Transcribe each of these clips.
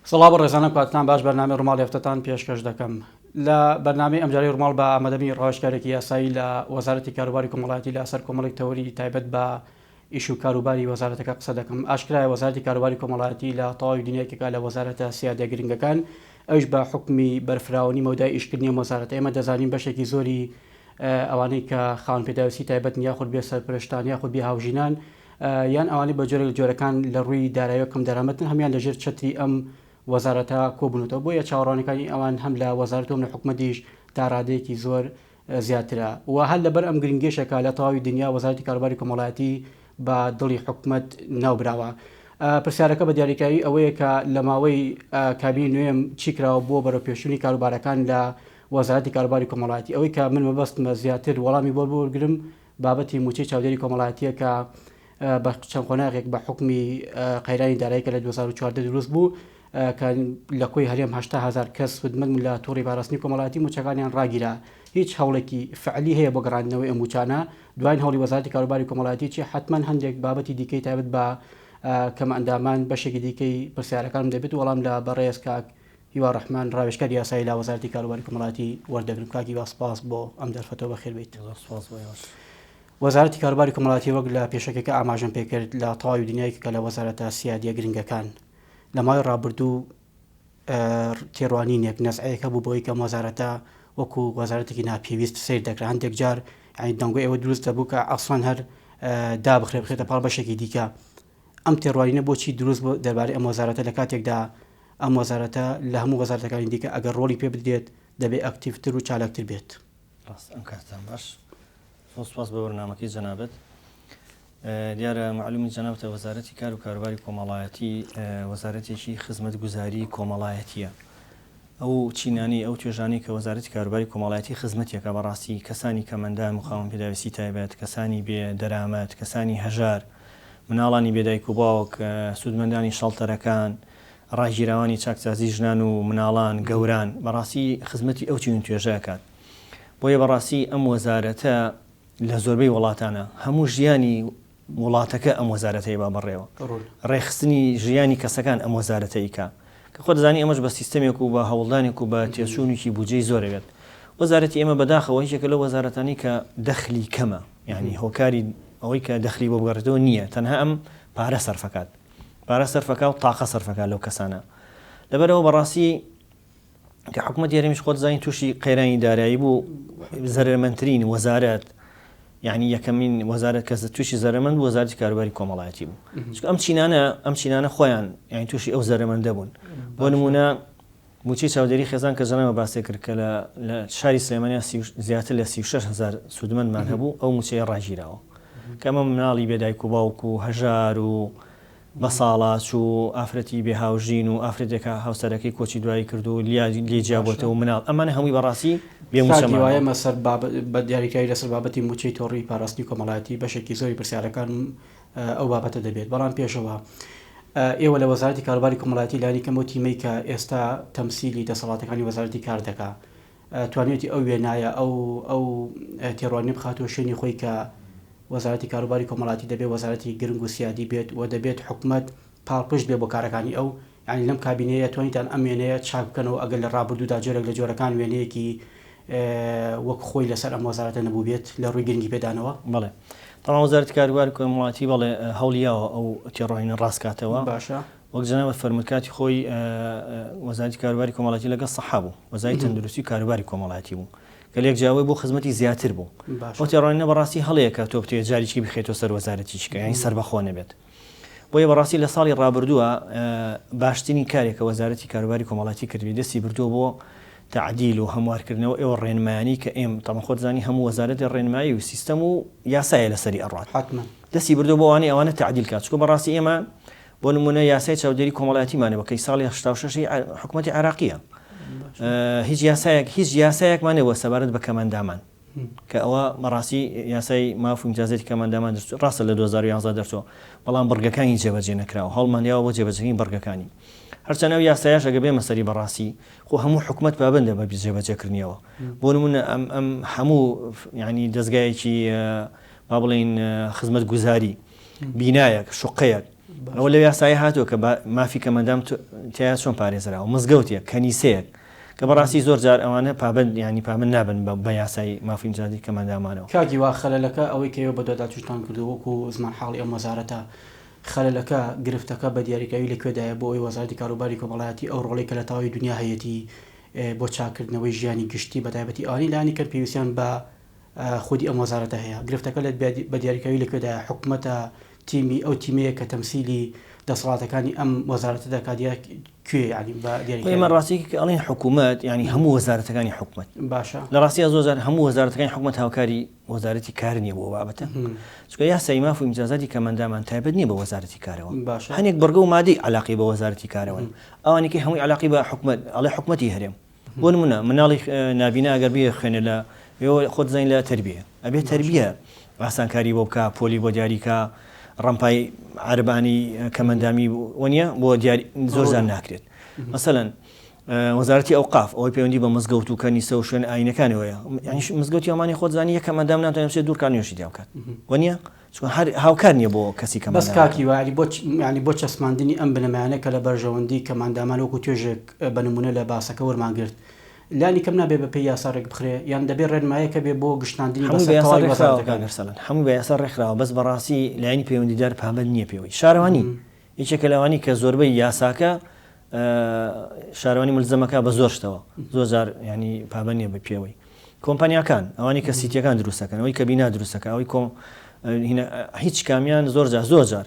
سڵاو ڕێزانە کاتتان باش بەرنامەی ڕماڵ هەفتەتان پێشکەش دەکەم لە بەرنامەی ئەمجاری ڕماڵ بە ئامادەمی ڕۆژکارێکی یاسایی لە وەزارەتی کاروباری کۆمەڵایەتی لە سەر کۆمەڵی تەوری تایبەت بە ئیش و کاروباری وەزارەتەکە قسە دەکەم. ئاشکرایە وەزارەتی کاروباری کۆمەڵایەتی لە تەواوی دنیایەکێکا لە وەزارەتە سیادە گرنگەکان ئەوش بە حکمی بەرفراوانی مەودای ئیشکردنی وەزارەت ئێمە دەزانین بەشێکی زۆری ئەوانەی کە خاوەن پێداویستی تایبەت یاخود بێ سەرپەرشتان یاخود بێ هاوژینان یان ئەوانەی بە جۆرە جۆرەکان لە ڕووی دارایی کەم دەرامەتن هەمیان لەژێر چەتری ئەم وەزارەتە کۆبوونەوە بۆیە چاوەڕوانەکانی ئەوان هەم لە وەزارەتەوە لە حکومەتیش تا ڕادەیەکی زۆر زیاترە و هەر لەبەر ئەم گرنگێشەکە لە تەواوی دنیا وەزارەتی کاروباری کۆمەڵایەتی بە دڵی حکومەت ناوبراوە. پرسیارەکە بە دیاریکاری ئەوەیە کە لە ماوەی کابینی نوێم چی کراوە بۆ بەرەوپێشوونی کاروبارەکان لە وەزارەتی کاروباری کۆمەڵایەتی ئەوەی کە من مەبەستمە زیاتر وەڵامی بۆ بوەرگرم بابەتی موچەی چاودێری کۆمەڵایەتیە کە بە چەند قۆناغێک بە حکمی قەیرانی دارایی کە لە 2014 دروست بوو کە لە کۆی هەرێم 800,000 کەس خودمەت لە تۆڕی پاراستنی کۆمەڵایەتی موچەکانیان ڕاگیرا. هیچ هەوڵێکی فعلی هەیە بۆ گەڕاندنەوەی ئەم موچانە دوای هەوڵی وەزارەتی کاروباری کۆمەڵایەتی چی حتمما هەندێک بابەتی دیکەی تایبەت بە کەمە ئەندامان بەشێکی دیکەی پرسیارەکان دەبێت وەڵام لە بەڕێز کاک هیوا ڕەحمان ڕاوێژکاری یاسایی لە وەزارەتی کاروباری کۆمەڵایەتی وەردەگرم. کاکی سپاس بۆ ئەم دەرفەتەوە بەخێر بیت. وەزارەتی کاروباری کۆمەڵایەتی وەک لە پێشەکەکە ئاماژەم پێکرد لە تەواوی دنیایەکە لە وەزارەتە سیادیە گرنگەکان لە ماوەی ڕابردوو تێڕوانینێک نەزعەیەکە بوو بۆی کە وەزارەتە وەکو وەزارەتێکی ناپێویست سیر دەکرا هەندێک جار یعنی دەنگۆی ئەوە دروست دەبوو کە ئەسڵان هەر دابخرێ بخێتە پاڵ بەشێکی دیکە. ئەم تێڕوانینە بۆچی دروست بوو دەربارەی ئەم وەزارەتە لە کاتێکدا ئەم وەزارەتە لە هەموو وەزارەتەکانی دیکە ئەگەر ڕۆڵی پێ بدرێت دەبێت ئەکتیڤتر و چالاکتر بێت. ئەم کاتتان باش سپاس بە بەرنامەکەی جەنابەت. دیارە معلومی جەنابەتە وەزارەتی کار و کاروباری کۆمەڵایەتی وەزارەتێکی خزمەتگوزاری کۆمەڵایەتیە. ئەو چینانی ئەو توێژانی کە وەزارەتی کاروباری کۆمەڵایەتی خزمەتێکە بەڕاستی کەسانی کەمەندان و خاوەن پێداویستی تایبەت کەسانی بێ دەرامەت کەسانی هەژار مناڵانی بێدایک و باوک سوودمەندانی شەڵتەرەکان ڕاگیراوانی چاکسازی ژنان و مناڵان گەوران بەڕاستی خزمەتی ئەو چین توێژەکات. بۆیە بەڕاستی ئەم وەزارەتە لە زۆربەی وڵاتانە هەموو ژیانی وڵاتەکە ئەم وەزارەتەی با بەڕێوە ڕێخستنی ژیانی کەسەکان ئەم وەزارەتەیکە کە خۆ دەزانی ئەمەش بە سیستەمێک و بە هەوڵدانێک و بە تێچوونێکی بودجەی زۆرەوێت. وەزارەتی ئێمە بەداخەوە هیچێکە لە وەزارەتانی کە دەخلی کەمە یعنی هۆکاری ئەوەی کە دەخلی بۆ بگەڕێتەوە نییە تەنها ئەم پارە سەرفەکات پارە سەرفەکە و تاقە سەرفەکە لەو کەسانە. لەبەرەوە بەڕاستی کە حکوومەت یاریمیش خۆ دەزانین تووشی قەیرانی دارایی بوو زەرمەندترین وەزارەت یعنی یەکەمین وەزارەت کەس تووشی زەرمەند وەزارەتی کاروباری کۆمەڵایەتی بوو. ئەم چینانە خۆیان یعنی تووشی ئەو زەرمەندە بوون. بۆ نمونە موچەی چاودێری خێزان کە جەنابە باسی کرد کە لە شاری سلێمانیا زیاتر لە 36,000 سوودمەندمان هەبوو ئەو موچەیە ڕاگیراوە کە ئەمە مناڵی بێدایک و باوک و هەژار و بەساڵات و ئافرەتی بێهاوژین و ئافرەتێکە هاوسەرەکەی کۆچی دوایی کرد و لێجیابێتەوە و مناڵ ئەمانە هەمووی بەڕاستی بێموچەوایە مەسەر بە دیاریکاری لەسەر بابەتی موچەی تۆڕی پاراستنی کۆمەڵایەتی بەشێکی زۆری پرسیارەکان ئەو بابەتە دەبێت. بەڵام پێشەوە ئێوە لە وەزارەتی کاروباری کۆمەڵایەتی لانی کەم و تیمەی کە ئێستا تەمسیلی دەسەڵاتەکانی وەزارەتی کار دەکا توانێتی ئەو وێنایە ئەو تێڕوانی بخاتەوە شوێنی خۆی کە وەزارەتی کاروباری کۆمەڵایەتی دەبێت وەزارەتی گرنگ و سیادی بێت و دەبێت حکومەت پاڵپشت بێ بۆ کارەکانی ئەو یعنی لەم کابینەیە توانیتان ئەم وێنەیە چاک بکەنەوە ئەگەر لە ڕابردوودا جۆرێک لە جۆرەکان وێنەیەکی وەک خۆی لەسەر ئەم وەزارەتە نەبوو بێت لە ڕووی گرنگی پێدانەوە. بەڵێ تەواو وەزارەتی کاروباری کۆمەڵایەتی بەڵێ هەوڵیاوە ئەو تێڕۆینە ڕاستکاتەوە باشە وەک جەنابەت فەرمودکاتی خۆی وەزارەتی کاروباری کۆمەڵایەتی لەگەڵ سەحا بوو وەزارەتی تەندروستی کاروباری کۆمەڵایەتی بوو کە لێک جیاوای بۆ خزمەتی زیاتر بوو. ئەو تێڕۆینە بەڕاستی هەڵەیەکە تۆ بتوێت جاریکی بخێتەوە سەر وەزارەتیشکە یعنی سەربەخۆ نەبێت. بۆیە بەڕاستی لە ساڵی ڕابردووە باشترین کارێکە وەزارەتی کاروباری کۆمەڵایەتی کردوی دەستی بردووە بۆ تعدیل و هەموارکردنەوە ئێوە ڕێنمایانی کە ئێم تەمە خۆت زانی هەموو وەزارەتی ڕێنمایی و سیستەم و یاسایە لەسەری ئەڕات دەستی بردووە بۆ ئەوانەی ئەوانە تعدیل کات چکۆ بەڕاستی ئێمە بۆ نمونە یاسای چاودێری کۆمەڵایەتیمانە بەکەی ساڵی 86 حکوومەتی عێراقیە هیچ یاسایەکمانەوە سەبارەت بە کەمەندامان کە ئەوە بەڕاستی یاسای ماف و ئیمتیازاتی کەمەندامان ڕاستە لە 2011 دەرچۆ بەڵام بڕگەکانی جێبەجێ نەکراوە هەڵمانیاوە بۆ جێبەجێکردنی بڕگەکانی هەرچەنە ئەو یاسایەش ئەگە بێ مەسەری بەڕاستی خۆ هەموو حکومەت پابندە بە جێبەجێکردنیەوە. بۆ نمونە ئەم هەموو یعنی دەستگایەکی با بڵێن خزمەت گوزاری بینایەک شوقەیەک ئەوە لە یاسایی هاتووە کە مافی کەمەندام تیا چۆن پارێزراوە مزگەوتێک کەنیسەیەک کە بەڕاستی زۆر جار ئەوانە پابند ینی پابند نابن بە یاسایی مافی نیجادی کەمەندامانەوە کاگی وا خەلەلەکە ئەوەی کەوە بە دۆداچوشتان کردو وەکو زمان حاڵی ئەم وەزارەتە خەلەلەکە گرفتەکە بە دیاریکراوی لەکوێدایە بۆ ئەوی وەزارەتی کاروباری کۆمەڵایەتی ئەو ڕۆڵی کە لە تاوای دنیا هەیەی بۆ چاکردنەوەی ژیانی گشتی بەتایبەتی ئانی لانی کرد پێویستیان بە خودی ئەم وەزارەتە هەیە گرفتەکە لە بە دیاریکراوی لەکوێدایە حکوومەتە تیمی ئەو تیمەیە کە تەمسیلی دەسەڵاتەکانی ئەم وەزارەتەدا کادیا کوێ ینی بە دیاریکراوی ئێمە ڕاستی ئەڵێن حکوومەت ینی هەموو وەزارەتەکانی حکوومەت باشە لە ڕاستیە زۆر هەموو وەزارەتەکانی حکوومەت هاوکاری وەزارەتی کار نییە بۆ بابەتە چکە یاسای ماف و ئیمتیازاتی کەمەندامان تایبەت نییە بە وەزارەتی کارەوە هەنێک بەرگە و مادەی علاقی بە وەزارەتی کارەوە ئەوانێکی هەمووی علاقی بە حکوومەت ئەڵێ حکوومەتی هەرێم بۆ نمونە مناڵی نابینا ئەگەر بێ خوێنە لە خۆت زین لە تربیە ئەبێ تربیە ئاسانکاری بۆ بکە پۆلی بۆ دیاریکە ڕەمپای عربانی کەمەندامی وەنیە بۆ زۆر زان ناکرێت مەسەلەن وەزارەتی ئەوقاف ئەوەی پەیوەندی بە مزگەوت و کەنیسە و شوێن ئاینەکانەوەیە ینی مزگەوتی ئەمانی خۆتزانی یە کەمەندام ناتوانێت دوور کار نوێژی دیا بکات وەنیە چون هاوکار نییە بۆ کەسی کەمەندام بەس کاکی وایلی ینی بۆ چەسماندنی ئەم بنەمایانە کە لە بەرژەوەندی کەماندامان وەکو توێژێک بە نمونە لە باسەکە وەرمانگرت لانی کەم نابێ بە پێی یاساڕێک بخرێ یان دەبێت ڕێنمایەکە بێ بۆ گشتاندنی هەموو بە یاسا ڕێکخراوە بەس بەڕاستی لایانی پەیوەندیدار پامەند نییە پێوەی شارەوانی یەکێکە لەوانی کە زۆربەی یاساکە شارەوانی ملزەمەکە بە زۆر شتەوە زۆر جار ینی پابەند نییە بە پێوەی کۆمپانیاکان ئەوانی کە سیتیەکان دروستەکەن ئەوەی کە بینا دروستەکە ئەوەی هیچ کامیان زۆر جار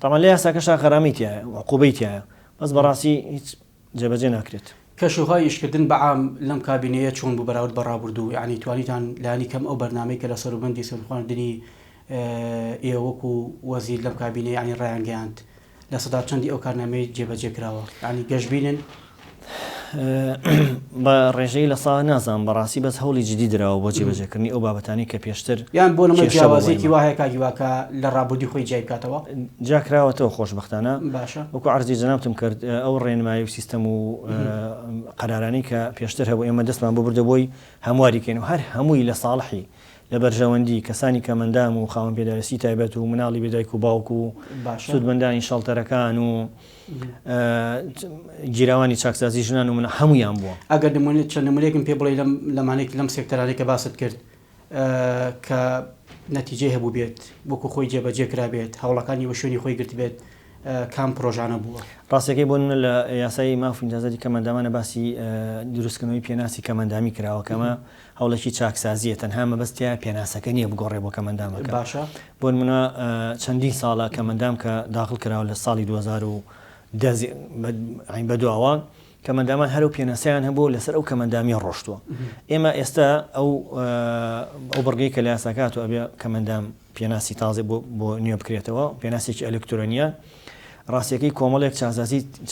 تامان لە یاساکەشا خەرامیتیایە عقوبەیتیایە بەس بەڕاستی هیچ جێبەجێ ناکرێت کەشوهای ئیشکردن بەعام لەم کابینەیە چۆن بوو بەراورد بەڕابردوو یعنی توانیتان لانی کەم ئەو بەرنامەی کە لە سەروبەندی سەرخواردنی ئێوە وەکو وەزیر لەم کابینەیە ینی ڕایانگەیاند لە سەدا چەندی ئەو کارنامەی جێبەجێ کراوە ینی گەشتبینن بە ڕێژەی لە سا نازان بەڕاستی بەس هەوڵی جدی درراوە بۆ جێبەجێکردنی ئەو بابەتانی کە پێشتر یان بۆ نمە جیاوازێکی وایە کاگیواکە لە ڕابردی خۆی جای بکاتەوە جاکراوەتەوە خۆشبەختانە باشە وەکو عەرزی جەنابتم کرد ئەو ڕێنمایی و سیستەم و قەرارانەی کە پێشتر هەبوو ئێمە دەستمان بۆ بردەبووی هەمواریکەین و هەر هەمووی لە ساڵحی لە بەرژەوەندی کەسانی کەمەندام و خاوەن پێداویستی تایبەت و مناڵی بێدایک و باوک و سوودمەندانی شەڵتەرەکان و گیراوانی چاکسازی ژنان و من هەمویان بووە ئەگەر دەمونێت چەند نمونێکم پێ بڵێ لەمانێک لەم سێکتەرانەی کە باست کرد کە نەتیجەی هەبوو بێت وەکو خۆی جێبەجێ کرا بێت هەوڵەکانی وە شوێنی خۆی گرت بێت کام پرۆژانە بووە ڕاستەکەی بۆ لە یاسای ماف و ئیمتیازاتی کەمەندامانە باسی دروستکردنەوەی پێناسی کەمەندامی کراوە کەمە هەوڵێکی چاکسازیە تەنها مەبەستیە پێناسەکە نییە بگۆڕێ بۆ کەمەندامەکە باشە بۆ نمونە چەندین ساڵە کەمەندام کە داخل کراوە لە ساڵی 2010 بە دواوە کەمەندامان هەرو پێناسیان هەبوو لەسەر ئەو کەمەندامی ڕۆشتووە ئێمە ئێستا ئەو بڕگەی کە لە یاساکات و ئەبێ کەمەندام پێناسی تازێ بۆ نیوە بکرێتەوە پێناسێکی ئەلکترۆنیە ڕاستیەکەی کۆمەڵێک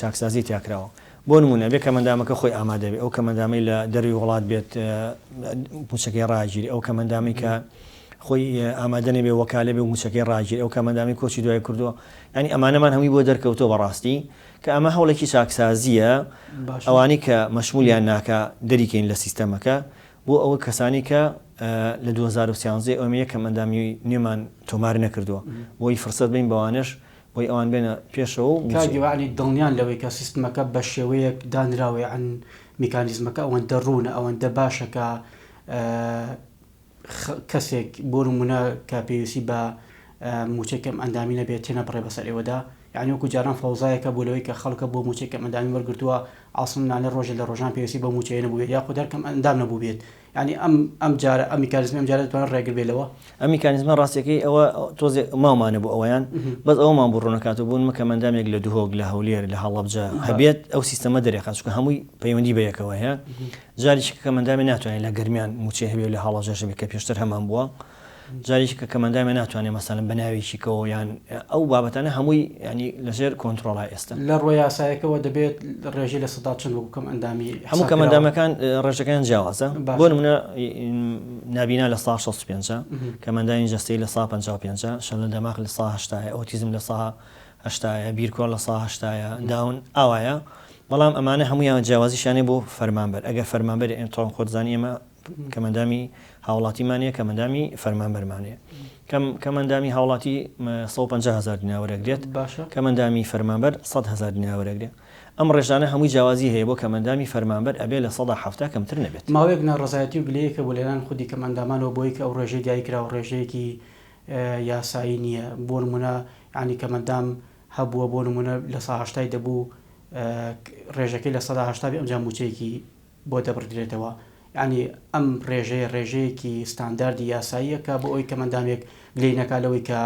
چاکسازی تیاکراوە بۆ نمونە بێ کەمەندامەکە خۆی ئامادەبێت ئەو کەمەندامی لە دەروی وڵات بێت موچەکەی ڕاگیری ئەو کەمەندامی کە خۆی ئامادەنێ بێ وەکالە بێ و موچەکەی ڕاگیر ئەو کەمەندامی کۆچی دوای کردووە ینی ئەمانەمان هەمووی بۆ دەرکەوتۆ بەڕاستی کە ئەمە هەوڵێکی چاکسازیە ئەوانی کە مەشمولیان ناکە دەریکەین لە سیستەمەکە بۆ ئەوە کەسانی کە لە 2013 ئەومەیە کەمەندامی نوێمان تۆمار نەکردووە بۆی فرسەت بین بەوانش بۆی ئەوان بێنە پێشەوە و کاگیوانی دڵنیان لەوەی کە سیستمەکە بە شێوەیەک دانراوێ عن میکانیزمەکە ئەوەندە ڕوونە ئەوەندە باشەکە کەسێک بۆ نمونە کە پێویستی بە موچێکم ئەندامی نەبێت تێنە بڕێ بەسەر ئێوەدا یعنی وەکو جاران فەوزایەکە بۆ لەوەی کە خەڵکە بۆ موچێکم ئەندامی وەرگرتووە ئاسمنانە ڕۆژە لە ڕۆژان پێویستی بە موچەیە نەبوو بێت یا خوددارکەم ئەندام نەبوو بێت ینی ئەم جارە ئەم میکانیزم ئەم جارە توانێت ڕێگر بێتەوە ئەم میکانیزمە ڕاستیەکەی ئەوە تۆزێ ماوانە بوو ئەویان بەس ئەومان بۆ ڕوونەکاتەوە بوون کەمەندامێک لە دوهۆک لە هەولێر لە هەڵەبجە هەبێت ئەو سیستەمە دەرێخات چونکە هەمووی پەیوەندی بەیەکەوە هەیە جاریش کە کەمەندامی ناتوانێت لە گەرمیان موچێ هەبێت لە هەڵەبجەش بێت کە پێشتر هەمان بووە جاریش کە کەمەندامی ناتوانێت مەسەلەن بە ناوێکیکەوە یان ئەو بابەتانە هەمووی ینی لەژێر کۆنتترۆڵای ئێستا لە ڕۆی یاسایەکەوە دەبێت ڕێژەی لە سەدا چەند بکەم ئەندامی هەموو کەمەندامەکان ڕێژەکان جیاوازە بۆ نمونە نابینا لە 65 کەمەندانی جەستەی لە 55 شەل لە دەماغ لە 80 ئۆتیزم لە 80 بیرکۆڵ لە 80 داون ئاوایە بەڵام ئەمانە هەمویان جیاوازیشانێ بۆ فەرمانبەر ئەگە فەرمانبەر ئێنتۆن خۆتزانی ئێمە کەمەندامی هاوڵاتیمانەیە کەمەندامی فەرمانبەرمانەیە کەمەندامی هاوڵاتی 150,000 دینار وەرەگرێت کەمەندامی فەرمانبەر 100,000 دینار وەرەگرێت ئەم ڕێژانە هەمووی جیاوازی هەیە بۆ کەمەندامی فەرمانبەر ئەبێ لە 170 کەمتر نەبێت ماوەیەک ناڕزایەتی و گلەیەکە بۆ لێران خودی کەمەندامانەوە بۆی کە ئەو ڕێژەی دیاریکرا و ڕێژەیەکی یاسایی نییە بۆ نمونە ینی کەمەندام هەبووە بۆ نمونە لە 180 دەبوو ڕێژەکەی لە 180 ئەمجا موچەیەکی بۆ دەبردرێتەوە ینی ئەم ڕێژەیەکی ستانداردی یاساییە کە بۆ ئەوی کەمەندامێک گلەی نەکالەوەی کە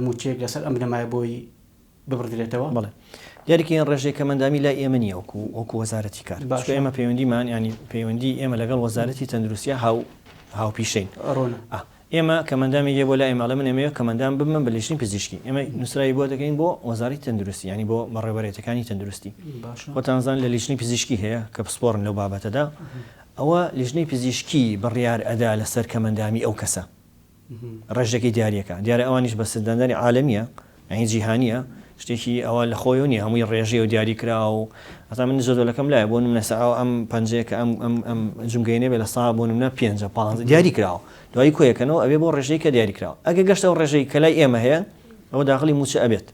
موچێک لەسەر ئەم بنەمایە بۆی ببردرێتەوە بڵێ دیارێکی ڕێژەی کەمەندامی لای ئێمە نیە وەکو وەزارەتی کار ئێمە پەیوەندیمان ینی پەیوەندی ئێمە لەگەڵ وەزارەتی تەندروستیە هاوپیشین ڕۆنە ئێمە کەمەندامی بۆ لای ئێماڵە من ئێمەیە کەمەندام بمە بە لیژنی پزیشکی ئێمە نووسرایی بۆ دەکەین بۆ وەزارەتی تەندروستی ینی بۆ بەڕێوەبەرێتەکانی تەندروستی خۆتانزان لە لیژنی پزیشکی هەیە کە پسپۆرن لەو بابەتەدا ئەوە لیژنەی پزیشکی بڕیار ئەدا لەسەر کەمەندامی ئەو کەسە ڕێژەکەی دیارەکە دیارە ئەوانیش بە سەرداندانی عالەمیە یعنی جیهانیە شتێکی ئەوە لە خۆی نیە هەمووی ڕێژەی و دیاریکرا و ئەتا من زۆدۆلەکەم لایە بۆ نمونە سەعاو ئەم پەنجەیەکە ئەم جمگەینێ بێ لە سا بۆ نمونە 5 دیاری کراوە دوایی کۆیەکەنەوە ئەبێ بۆ ڕێژەی کە دیاریکراوە ئەگە گەشتە و ڕێژەی کە لای ئێمە هەیە ئەوە داخلی موچە ئەبێت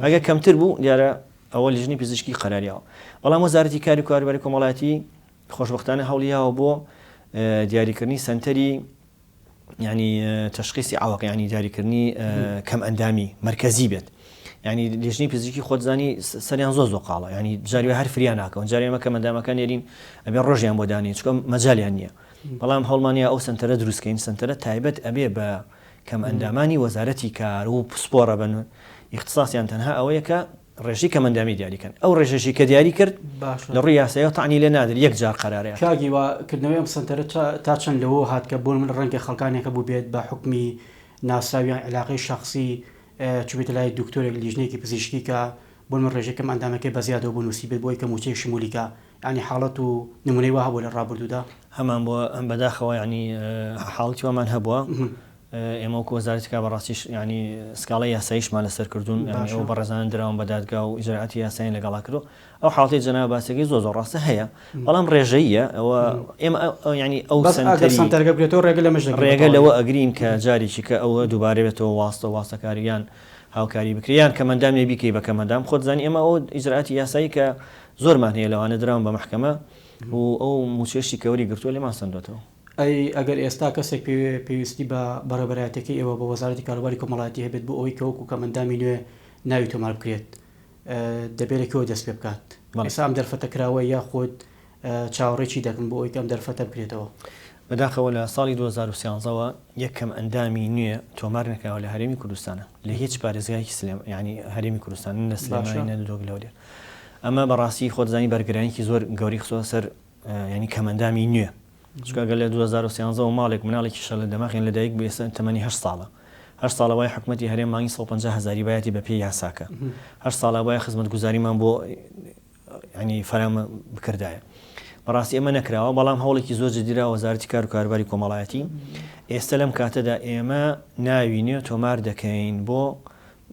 ئەگە کەمتر بوو دیارە ئەوە لیژنی پزیشکی قەراریەوە بەڵام وەزارەتی کاری و کاروباری کۆمەڵایەتی خۆشبەختانە هەوڵیاوە بۆ دیاریکردنی سنتەری ینی تشخیصی عوەق ینی دیاریکردنی کەم ئەندامی مرکزی بێت ینی لیژنی پزیشکی خۆتزانی سەریان زۆ قاڵە ینی جاری هەر فریان ناکەون جاری ئەمە کەمەندامەکان نێرین ئەبێ ڕۆژیان بۆ دانی چکە مەجالیان نییە بەڵام هەوڵمانیا ئەو سنتەرە دروستکەین سنتەرە تایبەت ئەبێ بە کەم ئەندامانی وەزارەتی کار و پسپۆرە بن اختصاسیان تەنها ئەوەیە کە ڕێژی کەمەندامی دیاریکەن ئەو ڕێژەشی کە دیاری کرد لە ڕووی یاساییەوە تاعنی لێ نادر یەک جار قەرارەیە کاگی واکردنەوەی ئەم سنتەرە تا چەند لەوە هات کە بۆ من ڕەنگە خەڵکانێکە بوو بێت بە حکمی ناساویان علاقەی شخصی چوبێتە لای دکتۆرێک لیژنێکی پزیشکی کە بۆ من ڕێژەکەم ئەندامەکەی بەزیادەوە بۆ نووسی بێت بۆی کە موچەی شمولیکە ینی حاڵەت و نمونەی وا هەبوو لە ڕابردوودا هەمان بۆ ئەم بەداخەوە ینی حاڵەتی وەمان هەبووە ئێمە وەکو وەزارەتی کار بەڕاستیش ینی سکاڵی یاساییشمان لەسەر کردوون ئەو بەڕێزانە دراون بە دادگا و ئیجراعاتی یاساییان لەگەڵا کردو ئەو حاڵەتی جەناب باسەکەی زۆر ڕاستە هەیە بەڵام ڕێژەیە ئەوە ئێمە ینی ئەو سنتەرگە بێتەوە ڕێگە لەوە ئەگرین کە جارێکی کە ئەوە دووبارە بێتەوە واستەکاریان هاوکاری بکریان کەمەندام لێ بیکەی بە کەمەندام خۆتزانی ئێمە ئەو ئیجراعاتی یاسایی کە زۆرمان هەیە لەوانە دراون بە محکەمە و ئەو موچێشتی کەوری گرتووە لێمان سندوێتەوە ئەگەر ئێستا کەسێک پێویستی بە بەڕێبەرایەتەکەی ئێوە بە وەزارەتی کاروباری کۆمەڵایەتی هەبێت بۆ ئەوەی کەوەکو کەمەندامی نوێ ناوی تۆمار بکرێت دەبێتەوە دەست پێ بکات ئێستا ئەم دەرفەتە کراوە یاخۆت چاوەڕێکی دەکەم بۆ ئەوی کە ئەم دەرفەتە بکرێتەوە بەداخەوە لە ساڵی 2013ەوە یەکەم ئەندامی نوێ تۆمار نەکراوە لە هەرێمی کوردستانە لە هیچ پارێزگایکی سلێم ینی هەرێمی کوردستان لە سلێمانی نەدۆک لەولێر ئەمە بەڕاستی خۆتزانی بەرگرانیکی زۆر گەوری خسۆ سەر ینی کەمەندامی نوێ چکە لە 2013 و ماڵێک مناڵێکی شە لە دەماغین لەدایک بێسە تەمەنی 8 ساڵە 8 ساڵە وای حکومەتی هەرێم مانگی 150,000 بایەتی بە پێی یاساکە 8 ساڵە وای خزمەت گوزاریمان بۆ ینی فەرامە بکردایە بەڕاستی ئێمە نەکراوە بەڵام هەوڵێکی زۆر جدیرا وەزارەتی کار و کاروباری کۆمەڵایەتی ئێستا لەم کاتەدا ئێمە ناوی نوێ تۆمار دەکەین بۆ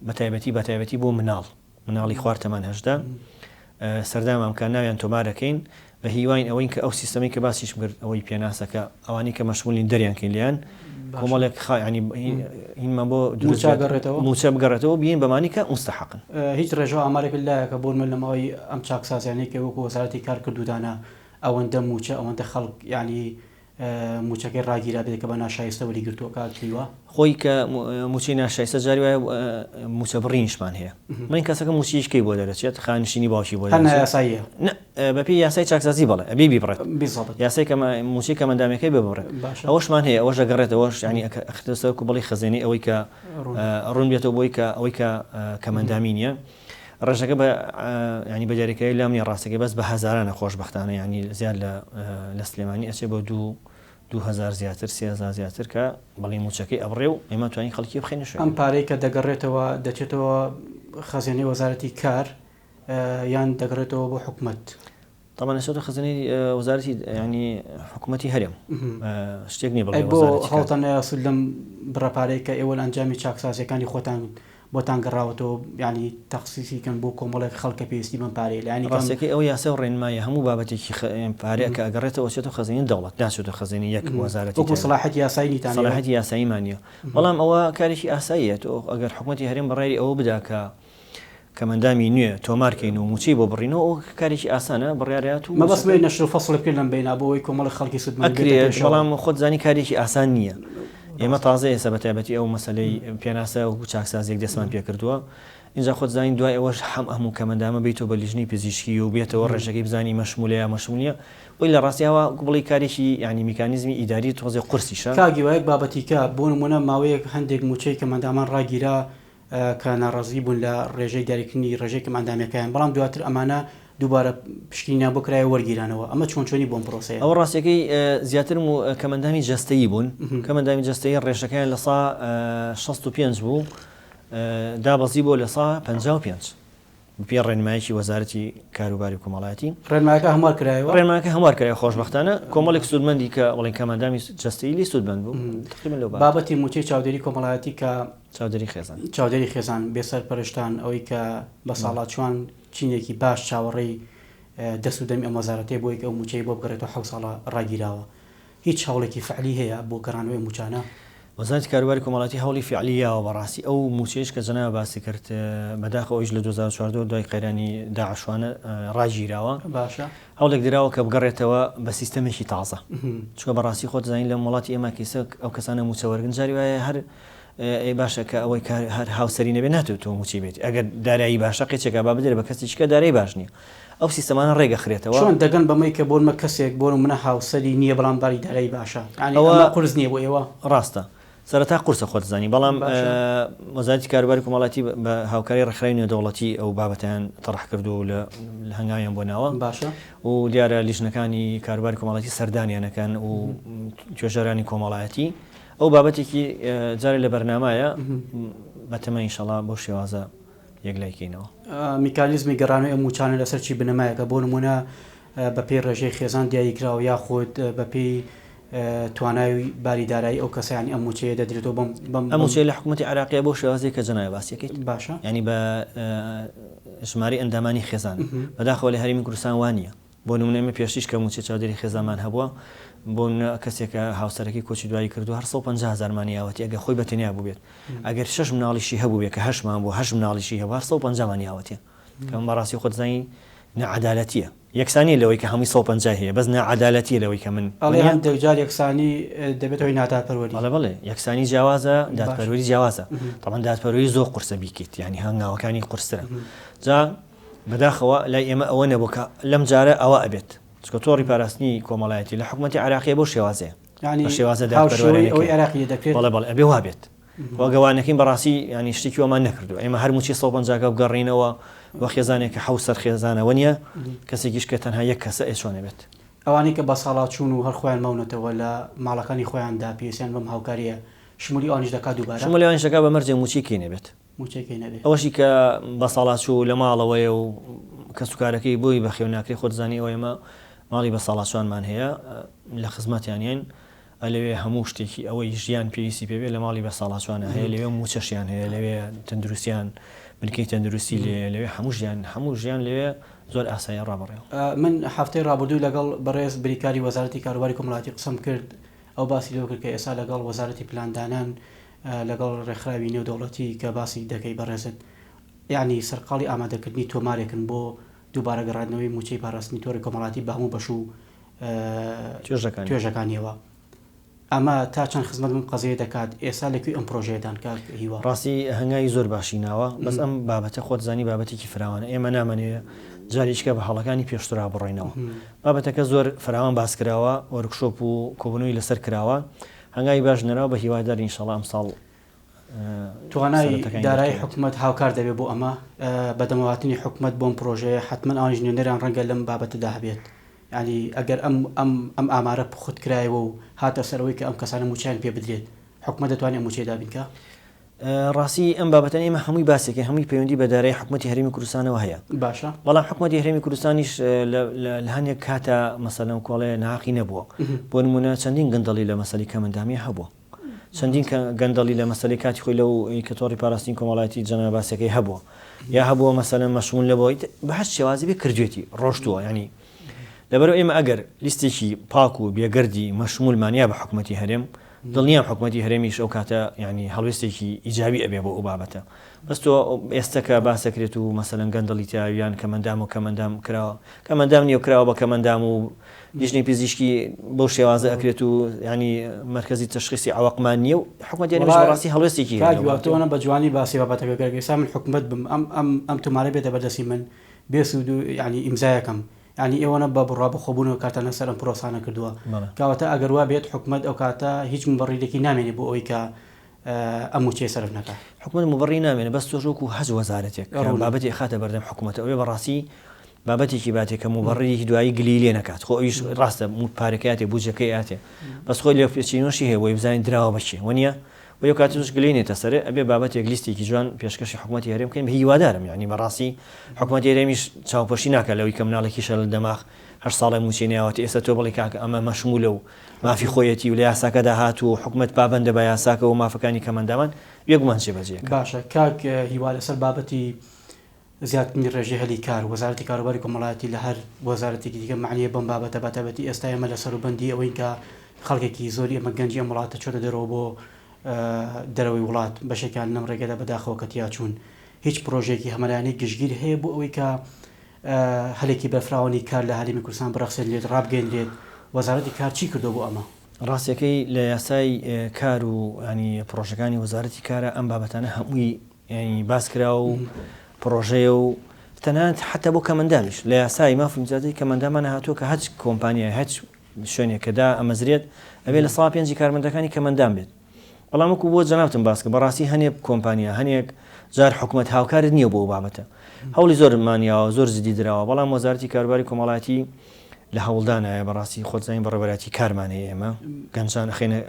بەتایبەتی بۆ مناڵی خوار تەمان هەژدا سەردامامکە ناویان تۆمار دەکەین بە هیواین ئەوەی کە ئەو سیستەمی کە باسیش کرد ئەوەی پێناسەکە ئەوانی کە مەشغولین دەریانکەین لیان کۆمەڵێک ینی هینمان بۆ موچە بگەڕێتەوە بین بەمانی کە مستحقن هیچ ڕێژەوە ئامارێک لایەکە بۆ من لەمەوەی ئەم چاکسازیانەی کە وەکو وەزارەتی کار کردودانە ئەوەندە موچە ئەوەندە خەڵک ینی موچەکەی ڕاگیرا بێت کە بە ناشایستە وەری گرتووە کاکیوە خۆی کە موچی ناشایستە جاری وایە موچە بڕینیشمان هەیە من کەسەکە موچیشکەی بۆ دەرەچێت خانشینی باوکی بۆ یاساییە بەپی یاسای چاکسازی بەڵێ ئەبی بیبڕێت یاسای موچی کەمەندامەکەی ببڕێت ئەوەشمان هەیە ئەوەش دەگەڕێتەوەش ینی ئەخدەسەوەکو بڵی خەزێنی ئەوەی کە ڕوون بێتەوە بۆی کە ئەوەی کە کەمەندامی نییە ڕێژەکە بە ینی بەجارێکەکەی لام نیە ڕاستەکەی بەس بە هەزارانە خۆشبەختانە ینی زیاد لە سلێمانی ئەچێ بۆ 2000 زیاتر 3000 زیاتر کە بەڵی موچەکەی ئەبڕێ و ئێمە توانین خەڵکی بخێنە شوێن ئەم پارەی کە دەگەڕێتەوە دەچێتەوە خەزێنەی وەزارەتی کار یان دەگەڕێتەوە بۆ حکومەت طبعا نەچێتە خەزانەی وەزارەتی ینی حکوومەتی هەرێم شتێک نیە بڵێ بۆ هەڵتان نایاسل لەم بڕەپارەی کە ئێوە ئەنجامی چاکسازیەکانی خۆتان بۆتان گەڕاوەتەوە ینی تەخسیسیکەن بۆ کۆمەڵێک خەڵکە پێویستی بم پارێ لە ینی ڕاستەکەی ئەو یاسە و ڕێنمایە هەموو بابەتێکی پارەیە کە ئەگەڕێتەوە چێتە خەزینی دەوڵەت ناچێتە خەزینی یەک وەزارەتی سەلاحەتی یاسایی سەلاحەتی یاساییمان نیە بەڵام ئەوە کارێکی ئاساییە ئەگەر حکوومەتی هەرێم بەڕێی ئەوە بدا کە مندامی نوێ تۆمارکەین و موچی بۆ بڕینەوە ئەو کارێکی ئاسانە بڕیارەت و مەبەستمەی نەشر فەسڵ بکرد لەم بینە بۆەوەی کۆمەڵی خەڵکی سودمەکرێت بەڵام خۆت زانی کارێکی ئاسان نییە ئێمە تازە ئێستا بە تایبەتی ئەو مەسەلەی پێناسە و چاکسازێک دەستمان پێ کردووە اینجا خۆت زانین دوای ئەوەش هەموو کەمەندامە بیتەوە بە لیژنەی پزیشکی و بێتەوە ڕێژەکەی بزانی مەشمولیە وی لە ڕاستیەوە بڵی کارێکی ینی میکانیزمی ئیداری تۆزێ قورسیشە کاگیوایەک بابەتیکە بۆ نمونە ماوەیەک هەندێک موچەی کەمەندامان ڕاگیرا کە ناڕازی بوون لە ڕێژەی داریکردنی ڕێژەی کەمەندامەکەیان بەڵام دواتر ئەمانە دووبارە پشتینیان بۆ کرایە وەرگیرانەوە ئەمە چۆنی بۆم پرۆسەیە ئەوە ڕاستیەکەی زیاتر و کەمەندامی جەستەیی بوون کەمەندامی جەستەیی ڕێژەکەیان لە سا 65 بوو دابەزی بۆ لە سا 55 پێ ڕێنمایەکی وەزارەتی کاروباری کۆمەڵایەتی ڕێنمایەکە هەموار کرایەوە ڕێنمایەکە هەموار کرایە خۆشبەختانە کۆمەڵێک سوودمەندی کە بڵین کەمەندامی جەستەیی لی سوودمەند بوو بابەتی موچەی چاودێری کۆمەڵایەتی کە چاودێری خێزان بێسەر پەرشتان ئەوەی کە بە ساڵات چوان چینێکی باش چاوەڕێی دەسوودەمی ئەم وەزارەتەی بۆی کە ئەو موچەی بۆ بگەڕێتەوە 7 ساڵە ڕاگیراوە هیچ هەوڵێکی فعلی هەیە بۆ گەڕانەوەی موچانە وەزارەتی کاروباری کۆمەڵایەتی هەوڵی فعلیەوە بەڕاستی ئەو موچەیەش کە جەناب باسی کرد بەداخەوەیش لە 2014 دوای قەیرانی داعشوانە ڕاگیراوە باشە هەوڵێک درراوە کە بگەڕێتەوە بە سیستەمێکی تازە چکە بەڕاستی خۆت زانین لە وڵاتی ئێمە کیسە ئەو کەسانە موچەوەرگن جاری وایە هەر باشە کە ئەوەی هەر هاوسەری نەبێ ناتوێت تۆ موچی بێت ئەگەر دارایی باشە قێچێکا با بدرێت بە کەسێکە دارایی باش نییە ئەو سیستەمانە ڕێگە خرێتەوە چۆن دەگەن بەمەی کە بۆنمە کەسێک بۆ منە هاوسەری نییە بەڵام باری دارایی باشە ئەوە قرس نییە بۆ ئێوە ڕاستە سەرەتا قورسە خۆت زانی بەڵام وەزارەتی کاروباری کۆمەڵایەتی بە هاوکاری ڕێکخراوی نێودەوڵەتی ئەو بابەتیان تەڕح کردو لە هەنگاویان بۆ ناوە باشە و دیارە لیژنەکانی کاروباری کۆمەڵایەتی سەردانیانەکەن و توێژەرانی کۆمەڵایەتی ئەو بابەتێکی جارێ لە بەرنامایە بەتەمە ئینشەڵا بۆ شێوازە یەکلایکەینەوە میکانیزمی گەڕانەوەی ئەم موچانە لەسەرچی بنەمایەکە بۆ نمونە بەپێی ڕێژەی خێزان دیاریکراوە یاخۆت بەپێی توانای باری دارایی ئەو کەسانی ئەم موچەیە دەدرێتەوە ئەم موچەیە لە حکوومەتی عێراقیە بۆ شێوازێک کە جەنابی باسیەکەیت باشە ینی بە ژماری ئەندامانی خێزان بەداخەوە لە هەرێمی کوردستان وانە بۆ نمونە ئێمە پێشتیش کە موچە چاودێری خێزانمان هەبووە بۆ کەسێکە هاوسەرەکەی کۆچی دوایی کردو هەر 150,000 مانیاوەتی ئەگە خۆی بەتەنیا بوو بێت ئەگەر 6 مناڵیشی هەبوو بێت کە 8مان بۆ 8 مناڵیشی هەبوو 150 مانیاوەتیە کەم بەڕاستی خۆت زانی نەعەدالەتیە یەکسانی لەوەی کە هەمووی 150 هەیە بەس نەعەدالەتی لەوەی کە من هەندێک جار یەکسانی دەبێتەوەی نادادپەروەری بەڵێ یەکسانی جیاوازە دادپەروەری جیاوازە تەمان دادپەروەری زۆر قورسە بیکەیت ینی هەنگاوەکانی قورسرە جا بەداخەوە لای ئێمە ئەوە نەبوو کە لەم جارە ئەوە ئەبێت چکە تۆڕی پاراستنی کۆمەڵایەتی لە حکوومەتی عێراقیە بۆ شێوازەیە شێوازە دادپەروەری عێراقی دەکرێت بەڵێ ئەبێ وابێت وەگەوانەکەین بەڕاستی ینی شتێکی وەمان نەکردو ئێمە هەر موچی 150 بگەڕینەوە وە خێزانێک کە حوسەر خێزانەوە نیە کەسێکیش کە تەنها یەک کەسە ئێچۆنە بێت ئەوانەی کە بە ساڵات چوون و هەر خۆیان ماونەتەوە لە ماڵەکانی خۆیاندا پێویستیان بەم هاوکاریە شمولی ئەوانیش دەکات دووبارە شمولی ئەوانیش دەکات بە مەرجێ موچیکەی نەبێت ئەوەشی کە بە ساڵات چوو لە ماڵەوەیە و کەسوکارەکەی بۆی بەخێو ناکرێت خۆت زانی ئەوە ئێمە ماڵی بە ساڵاتچوانمان هەیە لە خزمەتیانیان لەوێ هەموو شتێکی ئەوەی ژیان پێویستی پێوێت لە ماڵی بە ساڵاتچوانە هەیە لەوێ موچەشیان هەیە لەوێ تەندروستیان بنکەی تەندروستی لەوێ هەموو ژیان لەوێ زۆر ئاساییە ڕابڕێەوە من هەفتەی ڕابردوو لەگەڵ بەڕێز بریکاری وەزارەتی کاروباری کۆمەڵایەتی قسەم کرد ئەو باسی لەوە کرد کە ئێستا لەگەڵ وەزارەتی پلاندانان لەگەڵ ڕێکخراوی نێودەوڵەتی کە باسی دەکەی بەڕێزت یعنی سەرقاڵی ئامادەکردنی تۆمارێکن بۆ دووبارە گەڕاندنەوەی موچەی پاراستنی تۆڕی کۆمەڵایەتی بە هەموو بەش و توێژەکانیەوە ئەمە تا چەند خزمەت من قەزەیە دەکات ئێستا لەکوێ ئەم پرۆژەیەدان کار هیوا ڕاستی هەنگاوی زۆر باشی ناوە بەس ئەم بابەتە خۆت زانی بابەتێکی فراوانە ئێمە نامەنوێ جاریشکە بە هەڵەکانی پێشترا بڕۆینەوە بابەتەکە زۆر فراوان باس کراوە وەرکشۆپ و کۆبنەوەی لەسەر کراوە هەنگاوی باش نەراوە بە هیوادار ئینشەڵا ئەمساڵ توانای دارایی حکوومەت هاوکار دەبێت بۆ ئەمە بەدەمەواتنی حکوومەت بۆم پرۆژەیە حتمما ئەوان ژنێنەران ڕەنگە لەم بابەتەدا هەبێت ینی ئەگەر ئەم ئامارە خودکرایەوە و هاتە سەرەوەی کە ئەم کەسانە موچیان پێ بدرێت حکوومەت دەتوانێت موچێدا بینکە ڕاستی ئەم بابەتەن ئێمە هەمووی باسێکە هەمووی پەیوەندی بە دارایی حکوومەتی هەرێمی کوردستانەوە هەیە باشە بەڵام حکوومەتی هەرێمی کوردستانیش لە هەندێک کاتە مەسەلەن کۆڵێ ناقی نەبووە بۆ نمونە چەندین گەندەڵی لە مەسەلی کەمەندامی هەبووە چەندین گەندەڵی لە مەسەلەی کاتی خۆی لەو کە تۆڕی پاراستنی کۆمەڵایەتی جەناب باسەکەی هەبووە یا هەبووە مەسەلەن مەشمول لەبەوەی بە هەر شێوازی بێ کردوێتی ڕۆشتووە ینی لەبەرەوە ئێمە ئەگەر لیستێکی پاک و بێگەردی مەشمولمان یا بە حکوومەتی هەرێم دڵنیام حکوومەتی هەرێمیش ئەو کاتە ینی هەڵوێستێکی ئیجابی ئەبێ بۆ ئەو بابەتە بەس تۆ ئێستاکە باسەکرێت و مەسەلەن گەندەڵی تیاویان کەمەندام و کەمەندام کراوە کەمەندام نیە کراوە بە کەمەندام و لیژنەی پزیشکی بەو شێوازە ئەکرێت و ینی مرکزی تشخیصی عوەقمان نییە و حکوومەتی بەڕاستی هەڵوێستێکی کاگواتۆنە بە جوانی باسی بابەتەکە گەرگێسا من حکوومەت بم ئەم تومارە بێتە بەردەسی من بێسوود و ینی ئیمزایەکەم ینی ئێوەنە بە بڕا بخۆبوونەوە کاتانە سەر ئەم پرۆسانە کردووە کاواتە ئەگەر وا بێت حکوومەت ئەو کاتە هیچ مبڕیدێکی نامێنێ بۆ ئەوەی کە ئەم چێ سەرف نەکە حکوومەت مبڕی نامێنێ بەس تۆژۆک و هەز وەزارەتێک بابەتی خاتە بەردەم حکوومەت ئەوێ بەڕاستی بابەتێکی باتێکە مبڕیەکی دوایی گلی لێ نکات خۆ ئەویش ڕاستە پارێکاتێ بوجەکەی ئاتێ بەس خۆی لێ پێچینۆشی هەیە بۆی بزانین دراوە بەچێ وەنیە و یو کاتیش گلینێتە سەر ئەبێ بابەتێک لیستێکی جوان پێشکەشی حکوومەتی هەرێم بکەین هیوادارم یعنی بەڕاستی حکوومەتی هەرێمیش چاوپۆشی ناکات لەوەی کە مناڵێکی شەل دەماغ هەر ساڵی موچێنیاوەتی ئێستا تۆ بڵی کاکە ئەمە مەشمولە و مافی خۆیەتی و لە یاساکەدا هات و حکوومەت پابەندە بە یاساکە و مافەکانی کەمەندامان یەکمان چێ بەجێ باشە کاک هیوا لەسەر بابەتی زیاترنی ڕێژەی هەلی کار وەزارەتی کاروباری کۆمەڵایەتی لە هەر وەزارەتێکی دیکە معنیە بەم بابەتە بەتابەتی ئێستا ئێمە لە سەروبەندی ئەوەی کە خەڵکێکی زۆری ئەمە گەنجی ئەم وڵاتە چۆتە دەرەوە بۆ دەرەوەی وڵات بەشێکیان لەم ڕێگەدا بەداخەوە کە تیا چوون هیچ پرۆژێکی هەمەلایەنەی گشتگیر هەیە بۆ ئەوەی کە هەلێکی بەرفراوانی کار لە هەرێمی کوردستان بڕەخسێنرێت ڕابگەێنرێت وەزارەتی کار چی کردو بۆ ئەمە ڕاستیەکەی لە یاسای کار و ینی پرۆژەکانی وەزارەتی کارە ئەم بابەتانە هەمووی ینی باس کرا و پرۆژەیە و تەنانەت حتا بۆ کەمەندامیش لە یاسای مافمیزاتی کەمەندامان هاتووە کە هەچ کۆمپانیای هەچ شوێنێکەدا ئەمەزرێت ئەبێ لە ساڵ پێنجی کارمەندەکانی کەمەندام بێت بەڵام وەکو بۆ جەنابتم باسکە بەڕاستی هەنێک کۆمپانیا هەنێک جار حکوومەت هاوکارت نییە بۆ بابەتە هەوڵی زۆرمانیاوە زۆر زیدی درراوە بەڵام وەزارەتی کاروباری کۆمەڵایەتی لە هەوڵدانایە بەڕاستی خۆزانین بەڕێوەبەتی کارمانەیە ئێمە گەنجان خێنە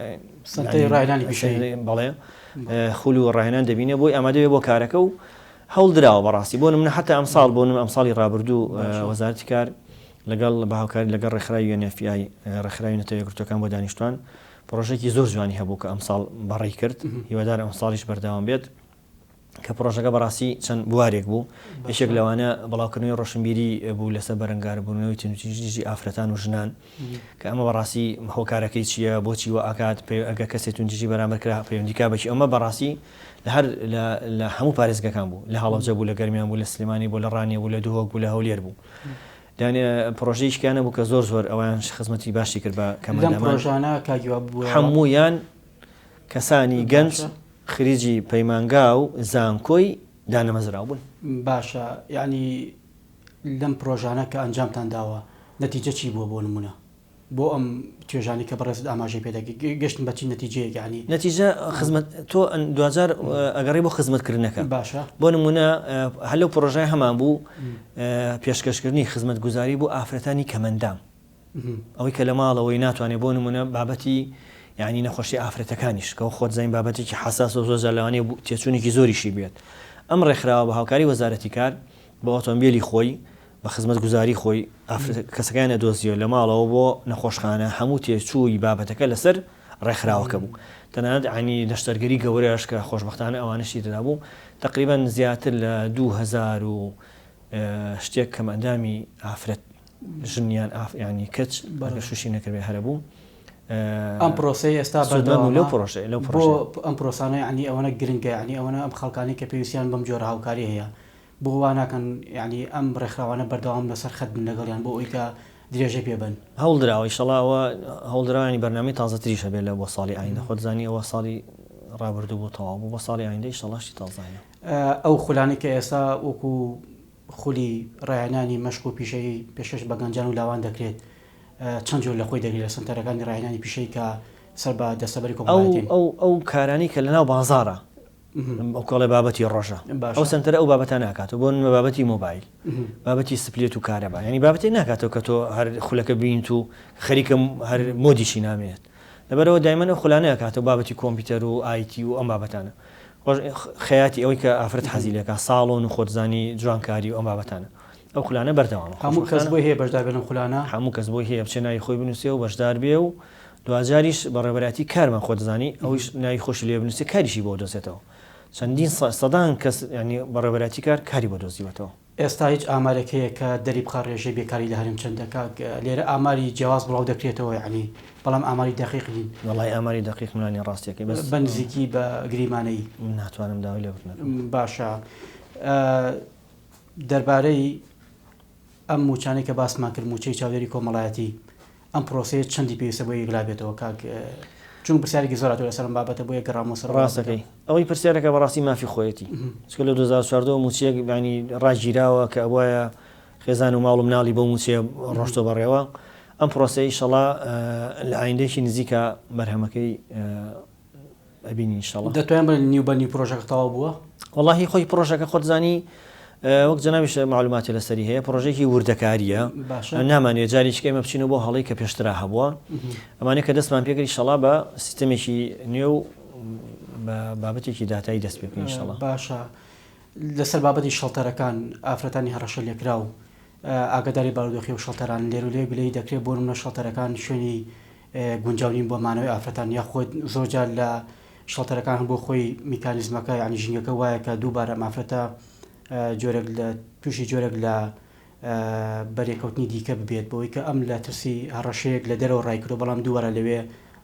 ڕاهێنانی پیشەیە بەڵێ خولی و ڕاهێنان دەبینێ بۆی ئامادەوێ بۆ کارەکە و هەوڵ درراوە بەڕاستی بۆ منە حتا ئەمساڵ بۆ ئەمساڵی ڕابردوو وەزارەتی کار لەگەڵ بە هاوکاری لەگەڵ ڕێکخراوی UNFPI ڕێکخراوی نەتەوە یەکگرتوەکان بۆ دانیشتوان پرۆژێکی زۆر جوانی هەبوو کە ئەمساڵ بەڕێی کرد هیوادار ئەمساڵیش بەردەوام بێت کە پرۆژەکە بەڕاستی چەند بوارێک بوو یەکێک لەوانە بەڵاوکردنەوەی ڕۆشنبیری بوو لەسەر بەرەنگار بوونەوەی تینوتیژی ئافرەتان و ژنان کە ئەمە بەڕاستی هۆکارەکەی چییە بۆچی و ئاکات ئەگە کەسێت تونجیژی بەرامبەرکرا پەیوەندیکا بەچی ئەمە بەڕاستی لە هەموو پارێزگەکان بوو لە هەڵەبجە بوو لە گەرمیان بوو لە سلێمانی بوو لە ڕانیە بوو لە دووهۆک بوو لە هەولێر بوو دانێ پرۆژەیەکیانە بوو کە زۆر ئەویان خزمەتی باشی کرد بە کەمەندامان هەموویان کەسانی گەنج خریجی پەیمانگا و زانکۆی دانەمەزراو بوون باشە یعنی لەم پرۆژانە کە ئەنجامتان داوە نەتیجە چی بووە بۆ نمونە بۆ ئەم توێژانی کە بەڕێز ئاماژەی پێدەگەی گەشتن بەچی نەتیجەیەک ینی نەتیجە خزمەت تۆ دوجار ئەگەڕی بۆ خزمەتکردنەکە باشە بۆ نمونە هەلو پرۆژای هەمان بوو پێشکەشکردنی خزمەت گوزاری بۆ ئافرەتانی کەمەندام ئەوەی کە لە ماڵەوەی ناتوانێت بۆ نمونە بابەتی یعنی نەخۆشی ئافرەتەکانیش کە خۆت زین بابەتێکی حساس و زۆر لەوانەیە تێچوونێکی زۆریشی بێت ئەم ڕێکخراوە بە هاوکاری وەزارەتی کار بە ئۆتۆمبیلی خۆی بە خزمەت گوزاری خۆی کەسەکان دۆزیۆ لە ماڵەوە بۆ نەخۆشخانە هەموو تێچووی بابەتەکە لەسەر ڕێکخراوەکە بوو تەنانەت عنی دەشتەرگەری گەورەش کە خۆشبەختانە ئەوانشی دەدابوو تقریبا زیاتر لە 2000 و شتێک کەمەندامی ئافرەت ژنیان ینی کەچ شوشی نەکردێ هەرە بوو ئەم پرۆسی ئێستا لەو پرۆژێ ئەم پرۆسانە ینی ئەوەنە گرنگە ینی ئەوەنە ئەم خەڵکانی کە پێویستیان بەم جۆرە هاوکاری هەیە بۆ وا ناکەن ینی ئەم ڕێکخراوانە بەردەوام لەسەر خەت بن لەگەڵیان بۆ ئەوی کە درێژە پێبن هەوڵدراوە ئیشەڵاوە هەوڵدراوانی بەرنامەی تازەتریشە بێت لە بۆ ساڵی ئایندە خۆتزانی ئەوە ساڵی ڕابردوو بۆ تەواو بوو بۆ ساڵی ئایندە ئیشەڵاشی تازانە ئەو خولانی کە ئێستا وەکو خولی ڕایەنانی مەشق و پیشەی پێشەش بە گەنجان و لاوان دەکرێت چەند جۆر لە خۆی دەگری لە سنتەرەکانی ڕایەنانی پیشەی کە سەر بە دەستەبەری کۆمەڵایەتی ئەو کارانی کە لەناو بازارە ئەو کەڵێ بابەتی ڕۆژە ئەو سنتەرە ئەو بابەتە ناکاتەوە بۆ بابەتی مۆبایل بابەتی سپلێت و کارەبا ینی بابەتی ناکاتەوە کە تۆ هەر خولەکە بینیت و خەریکە هەر مۆدیشی نامێت لەبەرەوە دایمەن ئەو خولانەیە کاتەوە بابەتی کۆمپیوتەر و ئایتی و ئەم بابەتانە خەیاتی ئەوەی کە ئافرەت حەزیلەکە ساڵۆن و خۆتزانی جوانکاری و ئەم بابەتانە ئەو خولانە بەردەوام هەموو کەس بۆی هەیە بەشدار بێن خولانە هەموو کەس بۆی هەیە بچێ ناوی خۆی بنووسێ و بەشدار بێ و دوجاریش بەڕێوەبەتی کارمان خۆ دەزانی ئەوش ناوی خۆشی لێ بنووسێت کاریشی بۆ دۆزێتەوە چەندین سەدان کەس ینی بەڕێوەبەتی کاری بۆ دۆزیوەتەوە. ئێستا هیچ ئامارێکەیە کە دەری بخە ڕێژەی بێکاری لە هەرم چەندەکە لێرە ئاماری جیاواز بڵاو دەکرێتەوە ینی بەڵام ئاماری دقیقین وڵی ئاماری دقیق منانی ڕاستیەکەی بەس بەنزیکی بە گریمانەی ناتوانم داوای لێ بکەم. باشە دەربارەی ئەم موچانەی کە باسمان کرد موچەی چاودێری کۆمەڵایەتی ئەم پرۆسەیە چەندی پێویستە بۆ یەکلابێتەوە کاک چون پرسیارێکی زۆرات لەسەر بابەتە بۆ یەکڕامۆسەر ڕاستەکەی ئەوەی پرسیارەکە بەڕاستی مافی خۆیەتی چکە لە 2014 موچەیەک ینی ڕاگیراوە کە ئەوەیە خێزان و ماڵ و مناڵی بۆ موچێ ڕۆشتۆ بەڕێوە ئەم پرۆسەی شەڵا لە ئایندێکی نزیکە بەرهەمەکەی ئەبینی شەڵا دەتوانین بڵێن نیو بە نیو پرۆژەکە تەواو بووە وەڵاهی خۆی پرۆژەکە خۆتزانی وەک جەنابیش معلوماتی لەسەری هەیە پرۆژێکی وردەکاریە نامانێت جاریشکە ئێمە بچینە بۆ هەڵی کە پێشترا هەبووە ئەمانە کە دەستمان پێگەری شەڵا بە سیستەمێکی نوێ و بابەتێکی داتایی دەست پێ بکەین شەڵا. باشە لەسەر بابەتی شەڵتەرەکان ئافرەتانی هەڕەشە لێکرا و ئاگداری بارودۆخی و شەڵتەران لێر و لێ گلەی دەکرێت بۆ منە شەڵتەرەکان شوێنی گونجاونین بۆ مانەوەی ئافرەتان یاخۆت زۆرجار لە شەڵتەرەکان بۆ خۆی میکانیزمەکە ینی ژینگەکە وایە کە دووبارە مافرەتە جۆرێک لە تووشی جۆرێک لە بەرێکەوتنی دیکە ببێت بۆی کە ئەم لە ترسی هەڕەشەیەک لە دەرەوە ڕایکردو بەڵام دووبارە لەوێ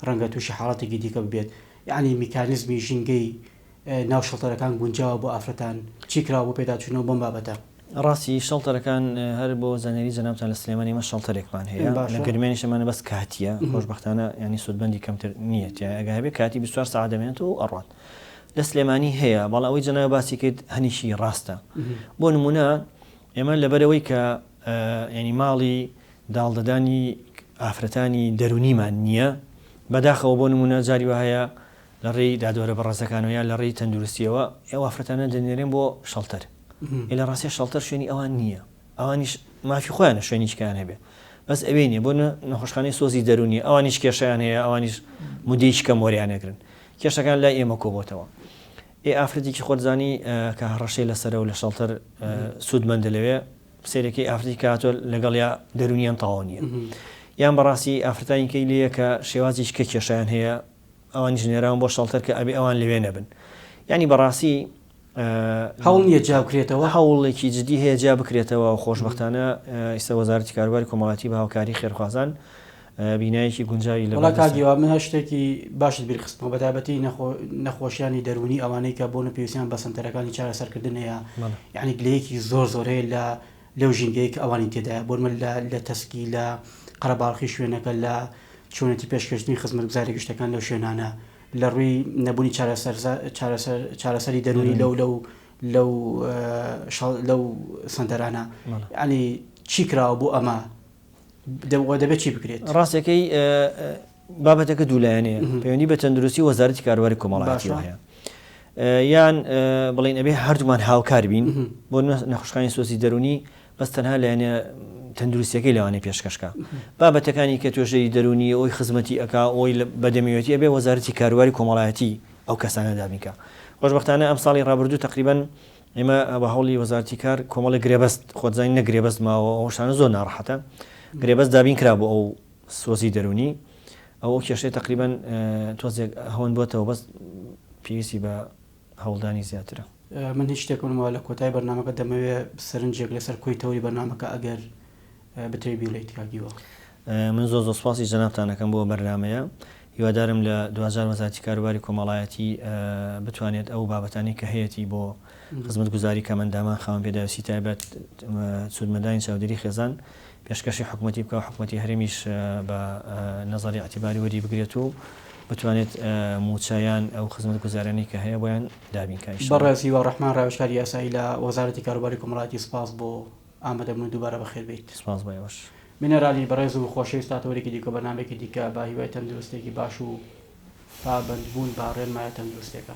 ڕەنگە تووشی حاڵەتێکی دیکە ببێت یعنی میکانیزمی ژینگەی ناو شەڵتەرەکان گونجاوە بۆ ئافرەتان چی کراوە بۆ پێداچوونەوە بۆم بابەتە. ڕاستی شەڵتەرەکان هەر بۆ زانێری جەنابتان لە سلێمانی مە شەڵتەرێکمان هەیە لە گرمێنیشەمانە بەس کاتیە خۆشبەختانە ینی سودبەندی کەمتر نییە ئەگە هەبێ کاتی 24 ساعت دەمێنێت و ئەڕات لە سلێمانی هەیە بەڵام ئەوەی جەنابە باسی کرد هەنیشی ڕاستە بۆ نمونە ئێمە لەبەرەوەی کە ینی ماڵی داڵدەدانی ئافرەتانی دەرونیمان نییە بەداخەوە بۆ نمونە جاریوە هەیە لە ڕێی دادوەرە بەڕێزەکانەوە یا لە ڕێی تەندروستیەوە ئەو ئافرەتانە دەنێرێن بۆ شەڵتەر لە ڕاستی شەڵتەر شوێنی ئەوان نییە ئەوانیش مافی خۆیانە شوێنیشکیان هەبێ بەس ئەوێنێ بۆ نەخۆشخانەی سۆزی دەرونی ئەوانیش کێشیان هەیە ئەوانیش مودەیش کە مۆریانەگرن کێشەکان لای ئێمە کۆبۆتەوە ئافرەتێکی خۆتزانی کە هەڕەشەی لەسەرە و لە شەڵتەر سوودمەندە لەوێ سێرەکەی ئافرەتی کاتۆ لەگەڵ یا دەرونیان تەواو نییە یان بەڕاستی ئافرەتانی کەی لەیە کە شێوازیش کە کێشیان هەیە ئەوان ژنێراون بۆ شەڵتەر کە ئەبێ ئەوان لەوێ نەبن ینی بەڕاستی هەوڵ نییە جا بکرێتەوە هەوڵێکی جدی هەیە جا بکرێتەوە و خۆشبەختانە ئێستا وەزارەتی کاروباری کۆمەڵایەتی بە هاوکاری خێرخوازان بینایەکی گونجاوی لە کاگیەوە من شتێکی باشت بیرخستمەوە بەتابەتی نەخۆشیانی دەرونی ئەوانەی کە بۆ پێویستیان بە سنتەرەکانی چارەسەرکردن هەیە یعنی گلەیەکی زۆرەیە لە لەو ژینگەیەک ئەوانی تێدایە بۆ من لە تەسکی لە قەرەباڵخی شوێنەکە لە چۆنەتی پێشکەشتنی خزمەتگوزاری گشتەکان لەو شوێنانە لە ڕووی نەبوونی چارەسەری دەرونی لەو سنتەرانە ینی چی کراوە بۆ ئەمە دەبێت چی بکرێت. ڕاستەکەی بابەتەکە دوولایەنەیە پەیوەندی بە تەندروستی وەزارەتی کاروباری کۆمەڵایەتی هەیە یان بڵین ئەبێ هەردوومان هاوکار بین بۆ نەخۆشخانەی سۆزی دەرونی بەس تەنها لایەنە تەندروستیەکەی لەوانەیە پێشکەشکە بابەتەکانی کە توێژەی دەرونی ئەوی خزمەتی ئەکا ئەوی بەدەمیەتی ئەبێ وەزارەتی کاروباری کۆمەڵایەتی ئەو کەسانە دابینکە خۆشبەختانە ئەم ساڵی ڕابردوو تقریبان ئێمە بە هەوڵی وەزارەتی کار کۆمەڵی گرێبەست خۆتزانین نەگرێبەست ماوە ئەوشانە زۆر ناڕەحەتە گرێبەست دابین کرا بۆ ئەو سۆزی دەرونی ئەو کێشەی تقریبان تۆزێک هەون بۆتەوە بەس پێویستی بە هەوڵدانی زیاترە. من هیچ شتێکمەوە لە کۆتای بەرنامەکە دەمەوێت سەرنجێک لەسەر کۆی تەوری بەرنامەکە ئەگەر بتەوی بیڵیت کاگیوە. من زۆر سوپاسی جەنابتانەکەم بۆ بەرنامەیە هیوادارم لە 2000 وەزارەتی کاروباری کۆمەڵایەتی بتوانێت ئەو بابەتانی کە هەیەی بۆ خزمەتگوزاری کەمەندامان خاوەن پێداویستی تایبەت سوودمەندانی چاودێری خێزان پێشکەشی حکوومەتی بکە حکوومەتی هەرێمیش بە نەزەری اعتیباری وەری بگرێت و بتوانێت موچایان ئەو خزمەتگوزارانی کە هەیە بۆیان دابینکە. بەڕێزی و ڕەحمان ڕاوێژکاری یاسایی لە وەزارەتی کاروباری کۆمەڵایەتی سپاس بۆ ئامادەبوون دووبارە بەخێر بێت. سپاس بەوەش. منەرالی بەڕێز و خۆشەویست تاتەوەرێکی دیکە بەرنامێکی دیکە با هیوای تەندروستێکی باش و پابەندبوون با ڕێنمایە تەندروستەکە.